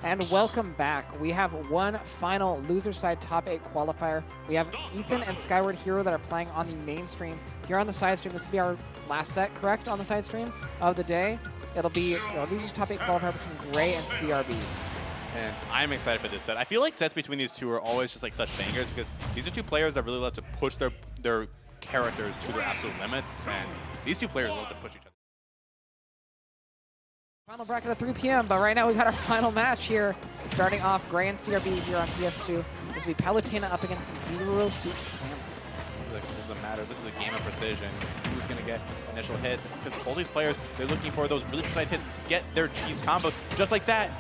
And welcome back. We have one final loser side top 8 qualifier. We have Ethan and Skyward Hero that are playing on the main stream. Here on the side stream, this will be our last set, correct, on the side stream of the day. It'll be a losers top 8 qualifier between Gray and CRB. And I'm excited for this set. I feel like sets between these two are always just like such bangers because these are two players that really love to push their characters to their absolute limits, and these two players love to push each other. Final bracket at 3 p.m., but right now we got our final match here. Starting off, Gray and CRB here on PS2. This will be Palutena up against Zero Suit Samus. This is a matter. This is a game of precision. Who's going to get initial hit? Because all these players, they're looking for those really precise hits to get their cheese combo just like that.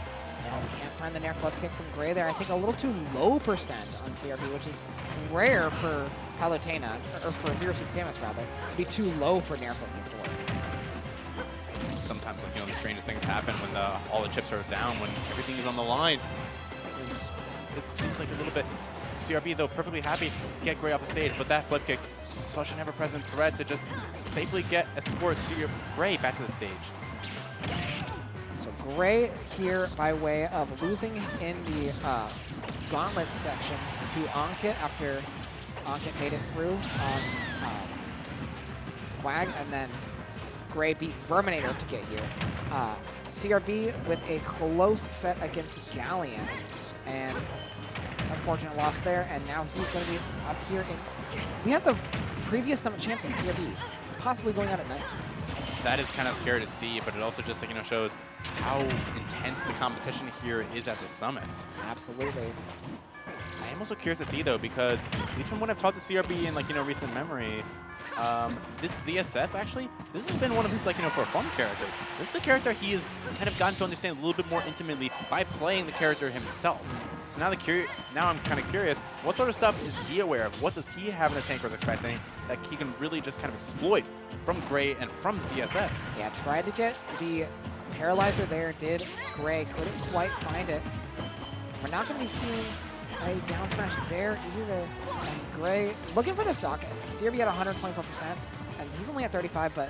Yeah, we can't find the nair flip kick from Gray there. I think a little too low percent on CRB, which is rare for Palutena, or for Zero Suit Samus rather, to be too low for nair flip kick to work. Sometimes, like, the strangest things happen when all the chips are down, when everything is on the line. It seems like a little bit. CRB, though, perfectly happy to get Gray off the stage, but that flip kick, such an ever-present threat to just safely escort Gray back to the stage. So Gray here by way of losing in the gauntlet section to Ankit after Ankit made it through on Quag, and then Gray beat Verminator to get here. CRB with a close set against Galleon, and unfortunate loss there, and now he's going to be up here in... We have the previous Summit champion, CRB, possibly going out at night. That is kind of scary to see, but it also just shows how intense the competition here is at the Summit. Absolutely. I am also curious to see, though, because at least from what I've talked to CRB in recent memory, this ZSS, actually, this has been one of his, for fun characters. This is a character he has kind of gotten to understand a little bit more intimately by playing the character himself. So now I'm kind of curious, what sort of stuff is he aware of? What does he have in the tank or is expecting that he can really just kind of exploit from Gray and from ZSS? Yeah, tried to get the paralyzer there, did Gray, couldn't quite find it. We're not going to be seeing a down smash there either. And Gray looking for the stock. CRB at 124%, and he's only at 35, but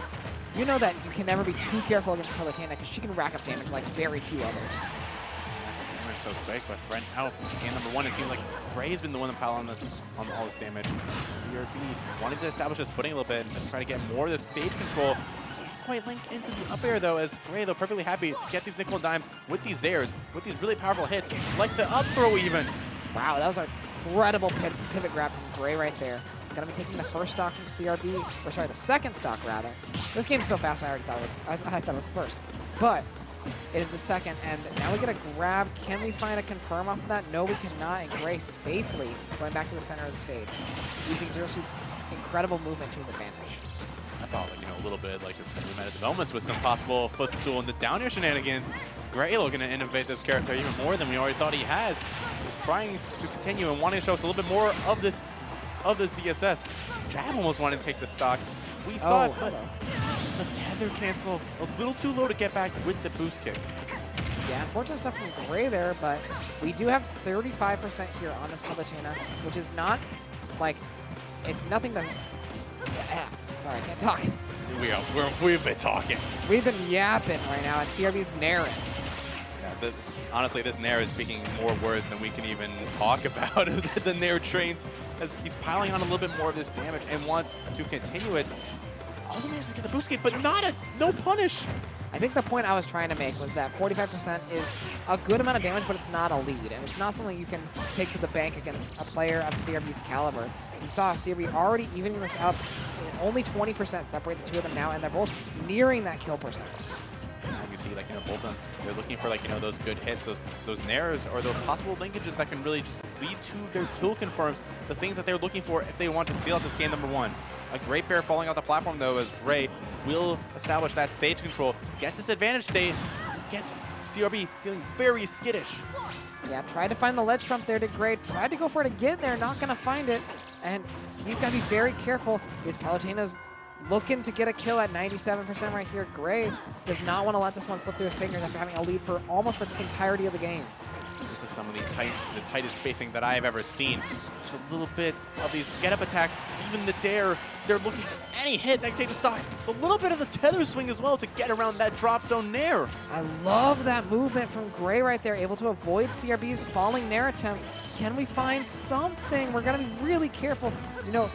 you know that you can never be too careful against Palutena because she can rack up damage like very few others. Damage so quick, but right now, from scan number 1, it seems like Gray's been the one to pile on all this damage. CRB wanted to establish his footing a little bit and just try to get more of this stage control. Can't quite link into the up air though, as Gray, though, perfectly happy to get these nickel and dimes with these Zairs, with these really powerful hits, like the up throw even. Wow, that was an incredible pivot grab from Gray right there. Gonna be taking the first stock from CRB, or sorry, the second stock rather. This game's so fast I already thought I thought it was first. But it is the second, and now we get a grab. Can we find a confirm off of that? No, we cannot, and Gray safely going back to the center of the stage, using Zero Suit's incredible movement to his advantage. I saw a little bit this meta developments with some possible footstool and the down air shenanigans. Gray looking to innovate this character even more than we already thought he has. He's trying to continue and wanting to show us a little bit more of this ZSS. Jab almost wanted to take the stock. We saw it, but the tether cancel a little too low to get back with the boost kick. Yeah, unfortunate stuff from Gray there, but we do have 35% here on this Palutena, which is not it's nothing to... Sorry, I can't talk. We've been talking. We've been yapping right now, and CRB's nairing. Yeah, honestly, this Nair is speaking more words than we can even talk about. The Nair trains, as he's piling on a little bit more of this damage and want to continue it. Also manages to get the boost kick, but no punish. I think the point I was trying to make was that 45% is a good amount of damage, but it's not a lead, and it's not something you can take to the bank against a player of CRB's caliber. You saw CRB already evening this up. Only 20% separate the two of them now, and they're both nearing that kill percent. You see, both of them, they're looking for, those good hits, those nairs, or those possible linkages that can really just lead to their kill confirms, the things that they're looking for if they want to seal out this game number 1. A great bear falling off the platform, though, as Gray will establish that stage control, gets this advantage state, gets CRB feeling very skittish. Yeah, tried to find the ledge trump there to Gray, tried to go for it again there, not going to find it, and he's got to be very careful. His Palutena's looking to get a kill at 97% right here. Gray does not want to let this one slip through his fingers after having a lead for almost the entirety of the game. This is some of the tightest spacing that I have ever seen. Just a little bit of these get-up attacks, even the dare. They're looking for any hit that can take the stock. A little bit of the tether swing as well to get around that drop zone nair. I love that movement from Gray right there, able to avoid CRB's falling nair attempt. Can we find something? We're going to be really careful. You know,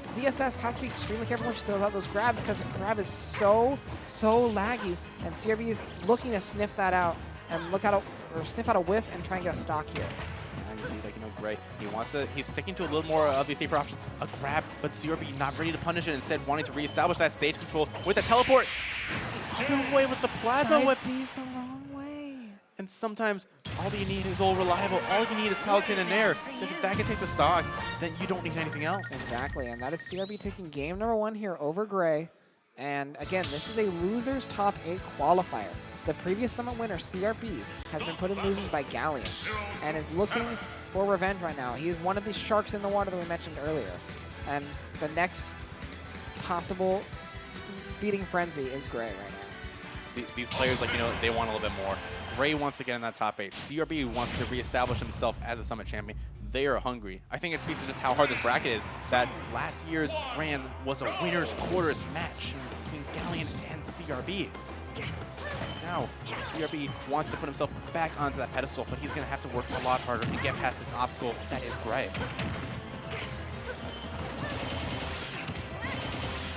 ZSS has to be extremely careful when she throws out those grabs because the grab is so laggy, and CRB is looking to sniff that out and sniff out a whiff and try and get a stock here. And you see, like, you know, Gray, he's sticking to a little more of the safer option, a grab, but CRB not ready to punish it, instead wanting to reestablish that stage control with a teleport. The other way with the plasma whip. B's the wrong way. And sometimes all that you need is all reliable. All you need is Palutena nair. Because if that can take the stock, then you don't need anything else. Exactly, and that is CRB taking game number 1 here over Gray. And again, this is a loser's top 8 qualifier. The previous Summit winner, CRB, has been put in losers by Galleon and is looking for revenge right now. He is one of these sharks in the water that we mentioned earlier. And the next possible feeding frenzy is Gray right now. These players, like, you know, they want a little bit more. Gray wants to get in that top 8. CRB wants to reestablish himself as a Summit champion. They are hungry. I think it speaks to just how hard this bracket is, that last year's Grands was a winner's quarters match between Galleon and CRB. Now, CRB wants to put himself back onto that pedestal, but he's going to have to work a lot harder and get past this obstacle that is Gray.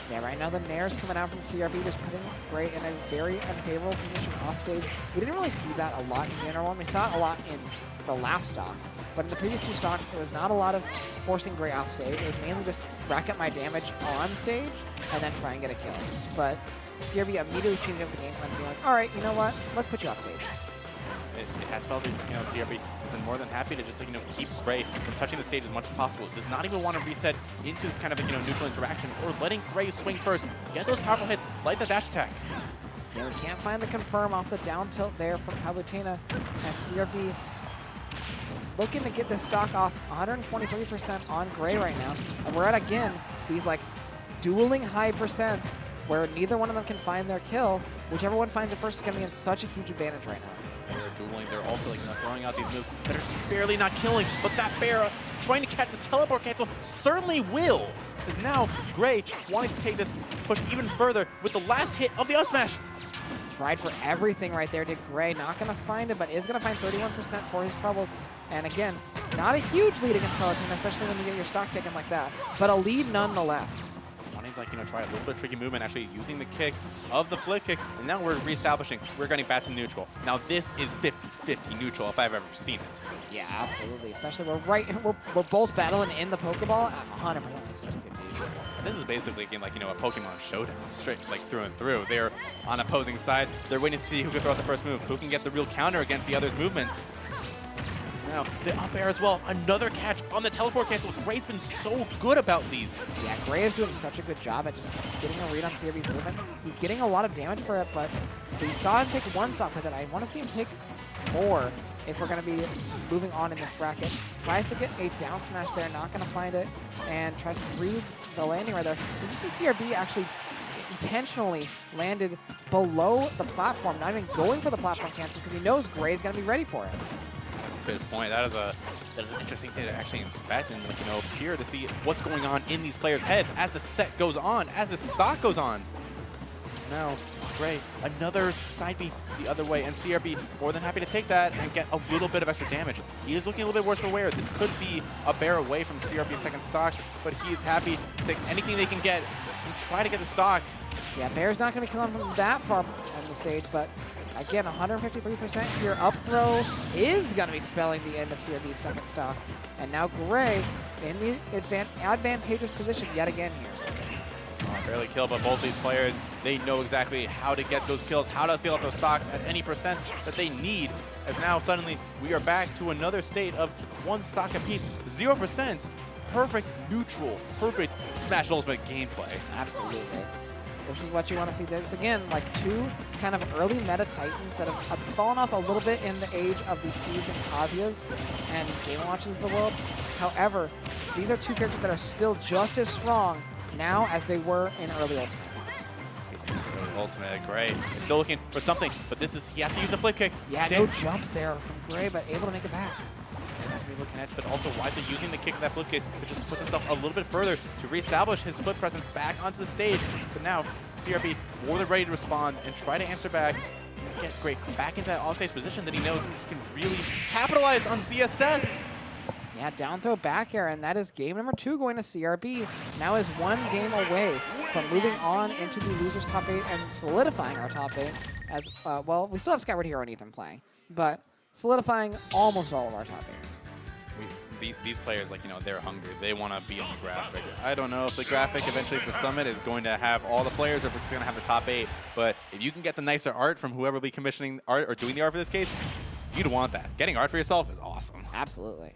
Yeah, right now the nair's coming out from CRB, just putting Gray in a very unfavorable position off stage. We didn't really see that a lot in general. We saw it a lot in the last stock, but in the previous 2 stocks, there was not a lot of forcing Gray off stage. It was mainly just rack up my damage on stage and then try and get a kill. But CRB immediately changed up the game plan and being like, all right, you know what? Let's put you off stage. It has felt as, you know, CRB has been more than happy to just, like, you know, keep Gray from touching the stage as much as possible. Does not even want to reset into this kind of, you know, neutral interaction or letting Gray swing first, get those powerful hits, like the dash attack. Yeah, we can't find the confirm off the down tilt there from Palutena, and CRB looking to get this stock off 123% on Gray right now. And we're at, again, these, like, dueling high percents where neither one of them can find their kill. Whichever one finds it first is going to be in such a huge advantage right now. They're dueling. They're also, like, you know, throwing out these moves that are just barely not killing. But that bear trying to catch the teleport cancel certainly will. Because now Gray wanting to take this push even further with the last hit of the up smash. Tried for everything right there, did Gray. Not going to find it, but is going to find 31% for his troubles. And again, not a huge lead against Palutena, especially when you get your stock taken like that. But a lead nonetheless. Wanting to, like, you know, try a little bit of tricky movement, actually using the kick of the flick kick, and now we're reestablishing. We're getting back to neutral. Now this is 50-50 neutral if I've ever seen it. Yeah, absolutely. Especially we're both battling in the Pokeball at 100%. It's 50-50. This is basically, like, you know, a Pokemon showdown, straight, like, through and through. They're on opposing sides. They're waiting to see who can throw out the first move, who can get the real counter against the other's movement. Now, the up air as well. Another catch on the teleport cancel. Gray's been so good about these. Yeah, Gray is doing such a good job at just getting a read on CRB's movement. He's getting a lot of damage for it, but we saw him take 1 stock with it. I want to see him take more if we're going to be moving on in this bracket. Tries to get a down smash there, not going to find it, and tries to read the landing right there. Did you see CRB actually intentionally landed below the platform, not even going for the platform cancel because he knows Gray's going to be ready for it? Good point. That is an interesting thing to actually inspect and, like, you know, peer to see what's going on in these players' heads as the set goes on, as the stock goes on. Now, Gray, another side B the other way, and CRB more than happy to take that and get a little bit of extra damage. He is looking a little bit worse for wear. This could be a bear away from CRB's second stock, but he is happy to take anything they can get and try to get the stock. Yeah, Bear's not going to kill him from that far on the stage, but again, 153% here. Up throw is going to be spelling the end of CRB's second stock. And now Gray in the advantageous position yet again here. Barely killed, but both these players, they know exactly how to get those kills, how to seal out those stocks at any percent that they need. As now suddenly we are back to another state of 1 stock apiece, 0%. Perfect neutral, perfect Smash Ultimate gameplay. Absolutely. This is what you want to see. This, again, like 2 kind of early meta Titans that have fallen off a little bit in the age of the Steves and Kazuya's and Game & Watches of the world. However, these are 2 characters that are still just as strong now as they were in early Ultimate. Speaking of early ultimate. Gray is still looking for something, but he has to use a flip kick. Yeah, no jump there from Gray, but able to make it back. Connect, but also wisely using the kick of that flip kick to just put himself a little bit further to reestablish his flip presence back onto the stage. But now CRB more than ready to respond and try to answer back and get Gray back into that offstage position that he knows he can really capitalize on ZSS. Yeah, down throw back air, and that is game number 2 going to CRB. Now is 1 game away. So moving on into the losers top 8 and solidifying our top 8 as, well, we still have Skyward Hero and Ethan playing, but solidifying almost all of our top 8. These players, like, they're hungry. They want to be on the graphic. I don't know if the graphic eventually for Summit is going to have all the players or if it's going to have the top 8, but if you can get the nicer art from whoever will be commissioning art or doing the art for this case, you'd want that. Getting art for yourself is awesome. Absolutely.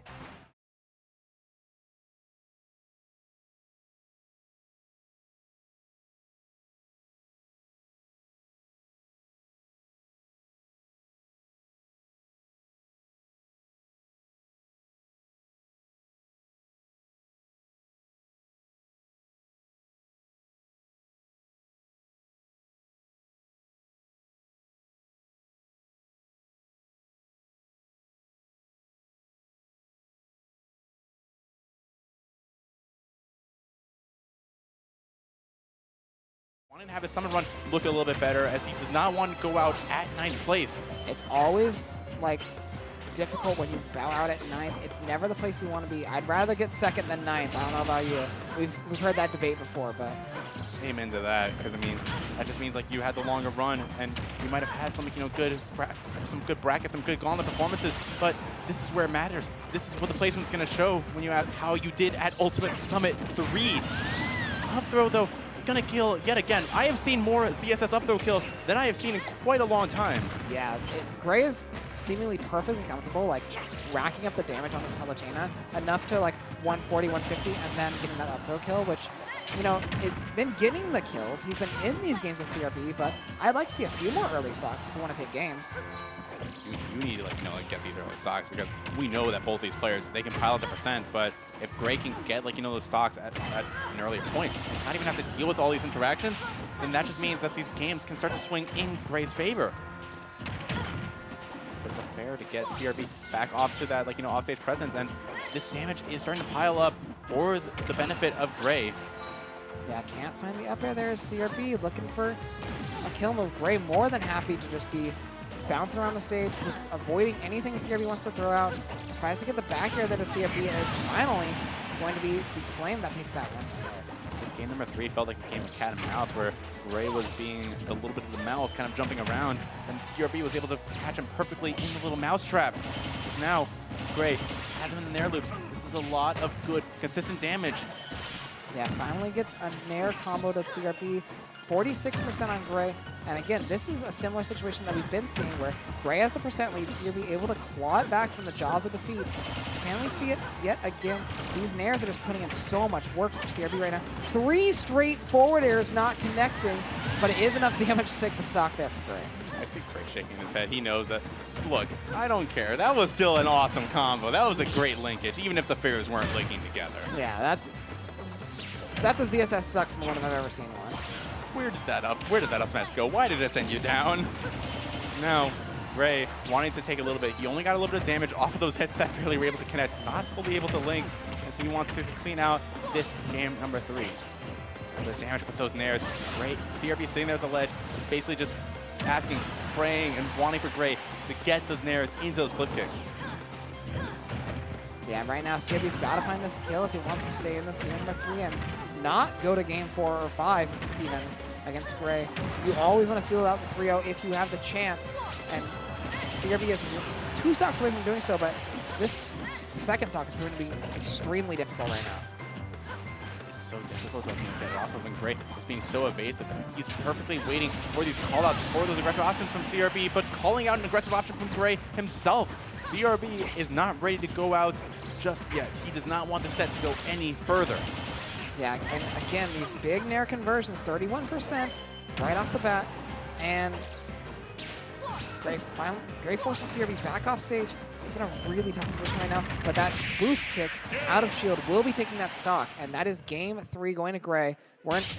Wanting to have his summon run look a little bit better as he does not want to go out at 9th place. It's always, like, difficult when you bow out at 9th. It's never the place you want to be. I'd rather get 2nd than 9th. I don't know about you. We've heard that debate before, but... Amen to that, because, I mean, that just means, like, you had the longer run, and you might have had some, some good brackets, some good gauntlet performances, but this is where it matters. This is what the placement's going to show when you ask how you did at Ultimate Summit 3. Up throw, though, gonna kill yet again. I have seen more ZSS up throw kills than I have seen in quite a long time. Yeah, Gray is seemingly perfectly comfortable, like, racking up the damage on this Palutena enough to, like, 140, 150, and then getting that up throw kill, which, it's been getting the kills. He's been in these games with CRB, but I'd like to see a few more early stocks if you want to take games. You need to, get these early stocks because we know that both these players, they can pile up the percent, but if Gray can get, those stocks at an earlier point, not even have to deal with all these interactions, then that just means that these games can start to swing in Gray's favor. But the fair to get CRB back off to that, offstage presence, and this damage is starting to pile up for the benefit of Gray. Yeah, can't find the up air there. CRB looking for a kill move. Gray more than happy to just be bouncing around the stage, just avoiding anything CRB wants to throw out. Tries to get the back air there to CRB, and it's finally going to be the Flame that takes that one. This game number 3 felt like a game of cat and mouse where Gray was being a little bit of the mouse, kind of jumping around, and CRB was able to catch him perfectly in the little mouse trap. Because now, Gray has him in the Nair loops. This is a lot of good, consistent damage. Yeah, finally gets a Nair combo to CRB. 46% on Gray. And again, this is a similar situation that we've been seeing where Gray has the percent lead, CRB able to claw it back from the jaws of defeat. Can we see it yet again? These Nairs are just putting in so much work for CRB right now. 3 straight forward airs not connecting, but it is enough damage to take the stock there for Gray. I see Gray shaking his head. He knows that, look, I don't care. That was still an awesome combo. That was a great linkage, even if the fairs weren't linking together. Yeah, that's a ZSS sucks more than I've ever seen one. Where did that up smash go? Why did it send you down? Now, Gray wanting to take a little bit. He only got a little bit of damage off of those hits that barely were able to connect. Not fully able to link as he wants to clean out this game number 3. The damage with those Nairs. Gray, CRB sitting there at the ledge. Is basically just asking, praying, and wanting for Gray to get those Nairs into those flip kicks. Yeah, right now CRB's got to find this kill if he wants to stay in this game number 3 and not go to game 4 or 5 even against Gray. You always want to seal out the 3-0 if you have the chance. And CRB is 2 stocks away from doing so, but this second stock is going to be extremely difficult right now. It's so difficult to get off of, and Gray is being so evasive. He's perfectly waiting for these callouts for those aggressive options from CRB, but calling out an aggressive option from Gray himself. CRB is not ready to go out just yet. He does not want the set to go any further. Yeah, and again, these big Nair conversions, 31% right off the bat, and Gray forces CRB back off stage. He's in a really tough position right now, but that boost kick out of shield will be taking that stock, and that is game 3 going to Gray.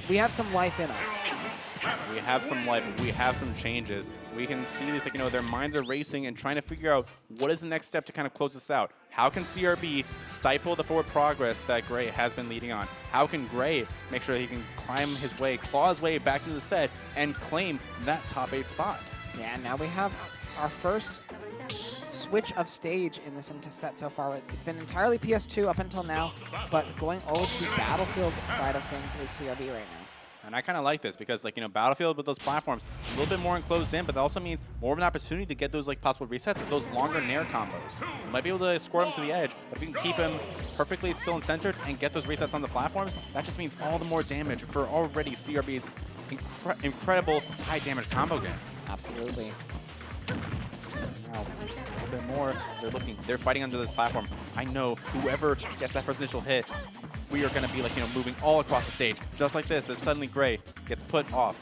We have some life in us. We have some life. We have some changes. We can see this, like, their minds are racing and trying to figure out what is the next step to kind of close this out. How can CRB stifle the forward progress that Gray has been leading on? How can Gray make sure he can climb his way, claw his way back into the set, and claim that top 8 spot? Yeah, now we have our first switch of stage in this set so far. It's been entirely PS2 up until now, but going over to the Battlefield side of things is CRB right now. And I kind of like this because, like, Battlefield with those platforms, a little bit more enclosed in, but that also means more of an opportunity to get those, like, possible resets of those longer nair combos. You might be able to score him to the edge, but if you can keep him perfectly still and centered and get those resets on the platforms, that just means all the more damage for already CRB's incredible high damage combo game. Absolutely. Now, a little bit more. They're fighting under this platform. I know whoever gets that first initial hit, we are going to be, like, moving all across the stage, just like this, as suddenly Gray gets put off.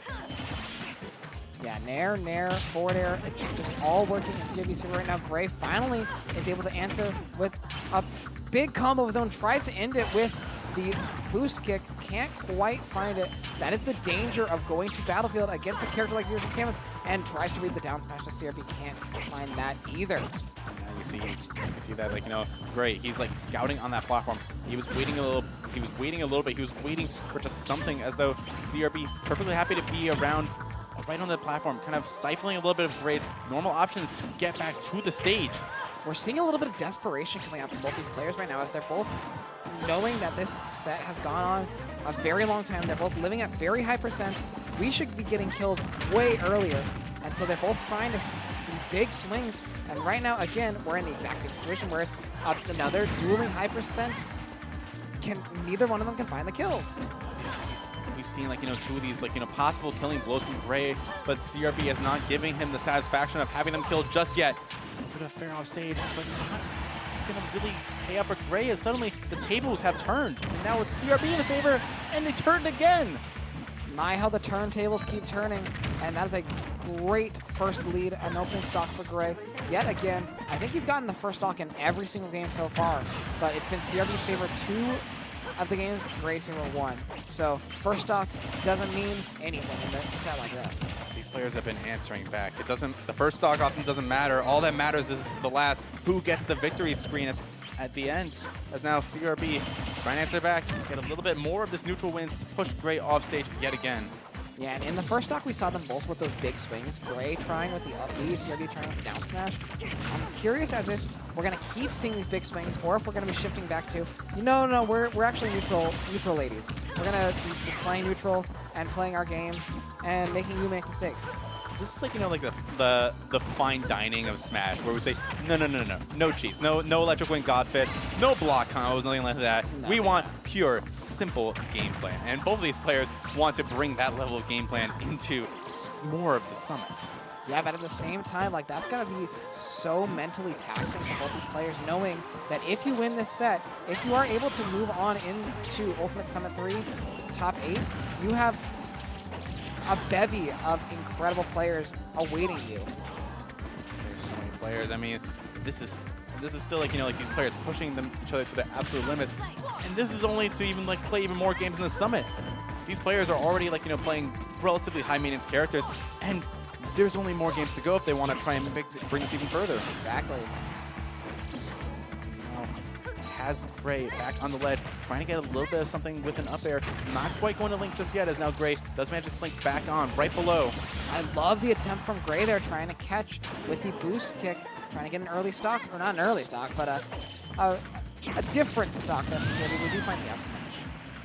Yeah, nair, forward air, it's just all working in CRB's favor right now. Gray finally is able to answer with a big combo of his own, tries to end it with the boost kick, can't quite find it. That is the danger of going to Battlefield against a character like Samus, and tries to read the down smash to CRB, can't find that either. You see that, like, Gray, he's, like, scouting on that platform. He was waiting a little bit. He was waiting for just something, as though CRB perfectly happy to be around right on the platform, kind of stifling a little bit of Gray's normal options to get back to the stage. We're seeing a little bit of desperation coming out from both these players right now, as they're both knowing that this set has gone on a very long time. They're both living at very high percent. We should be getting kills way earlier, and so they're both trying to these big swings. And right now, again, we're in the exact same situation where it's another dueling high percent. Neither one of them can find the kills. We've seen, like, two of these, like, possible killing blows from Gray, but CRB is not giving him the satisfaction of having them killed just yet. Put a fair off stage, but not going to really pay up for Gray, as suddenly the tables have turned, and now it's CRB in the favor, and they turned again. My, how the turntables keep turning, and that is a great first lead, an opening stock for Gray. Yet again, I think he's gotten the first stock in every single game so far, but it's been CRB's favor 2 of the games, Gray's favor 1. So first stock doesn't mean anything in a set like this. These players have been answering back. The first stock often doesn't matter. All that matters is the last, who gets the victory screen at the end, as now CRB trying to answer back, get a little bit more of this neutral wins, push Gray off stage yet again. Yeah, and in the first stock, we saw them both with those big swings. Gray trying with the up B, CRB trying with the down smash. I'm curious as if we're going to keep seeing these big swings, or if we're going to be shifting back to, no, we're actually neutral ladies. We're going to be playing neutral and playing our game and making you make mistakes. This is, like, like the fine dining of Smash, where we say, no cheese, no electric wing god fit, no block combos, nothing like that. No. We want pure, simple game plan, and both of these players want to bring that level of game plan into more of the summit. Yeah, but at the same time, like, that's gonna be so mentally taxing for both these players, knowing that if you win this set, if you are able to move on into Ultimate Summit 3, top 8, you have a bevy of incredible players awaiting you. There's so many players. I mean, this is still, like, like, these players pushing each other to the absolute limits, and this is only to even, like, play even more games in the summit. These players are already, like, playing relatively high maintenance characters, and there's only more games to go if they want to try and bring it even further. Exactly. Has Gray back on the ledge, trying to get a little bit of something with an up air. Not quite going to link just yet, as now Gray does manage to slink back on right below. I love the attempt from Gray there, trying to catch with the boost kick, trying to get an early stock, or not an early stock, but a different stock there from CRB. We do find the up smash.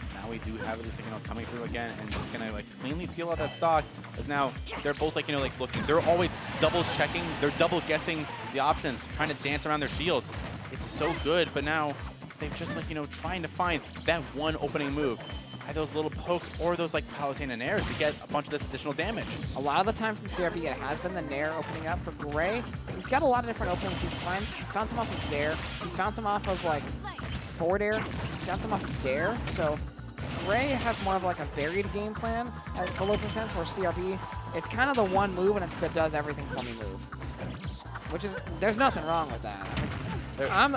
So now we do have this, coming through again, and just gonna, like, cleanly seal out that stock, as now they're both, like, like, looking. They're always double checking, they're double guessing the options, trying to dance around their shields. It's so good, but now they're just, like, trying to find that one opening move. Either those little pokes or those, like, Palutena nairs to get a bunch of this additional damage. A lot of the time from CRB, it has been the nair opening up. For Gray, he's got a lot of different openings. He's found some off of Zair. He's found some off of, like, forward air. He's found some off of Dare. So Gray has more of, like, a varied game plan at below percents, where CRB, it's kind of the one move, and it's the does everything for me move. Which is, there's nothing wrong with that. I'm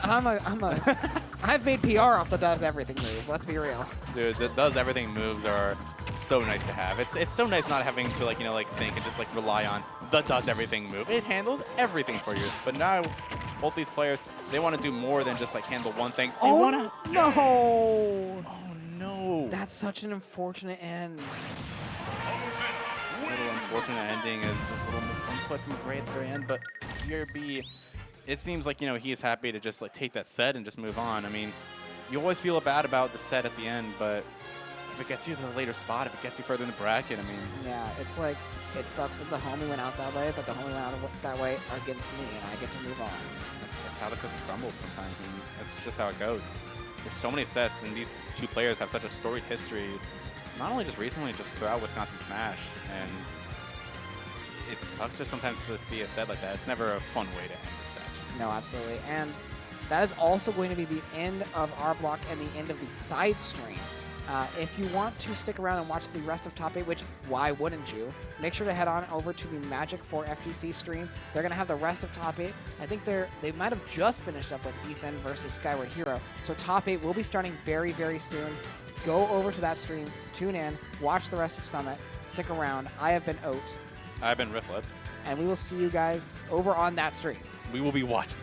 I've made PR off the does everything move. Let's be real. Dude, the does everything moves are so nice to have. It's so nice not having to think and just rely on the does everything move. It handles everything for you. But now both these players, they want to do more than just handle one thing. They want to. No! Oh no! That's such an unfortunate end. A little unfortunate ending is the little misinput from Gray at the very end, but CRB, it seems like he is happy to just take that set and just move on. I mean, you always feel bad about the set at the end, but if it gets you to the later spot, if it gets you further in the bracket, I mean... Yeah, it's like, it sucks that the homie went out that way, but the homie went out that way against me, and I get to move on. That's how the cookie crumbles sometimes, and that's just how it goes. There's so many sets, and these two players have such a storied history, not only just recently, just throughout Wisconsin Smash, and it sucks just sometimes to see a set like that. It's never a fun way to end a set. No, absolutely, and that is also going to be the end of our block and the end of the side stream. If you want to stick around and watch the rest of Top 8, which why wouldn't you, make sure to head on over to the Magic 4 FGC stream. They're going to have the rest of Top 8. I think they might have just finished up with Ethan versus Skyward Hero. So Top 8 will be starting very, very soon. Go over to that stream, tune in, watch the rest of Summit, stick around. I have been Oat. I've been Rifflet. And we will see you guys over on that stream. We will be watching.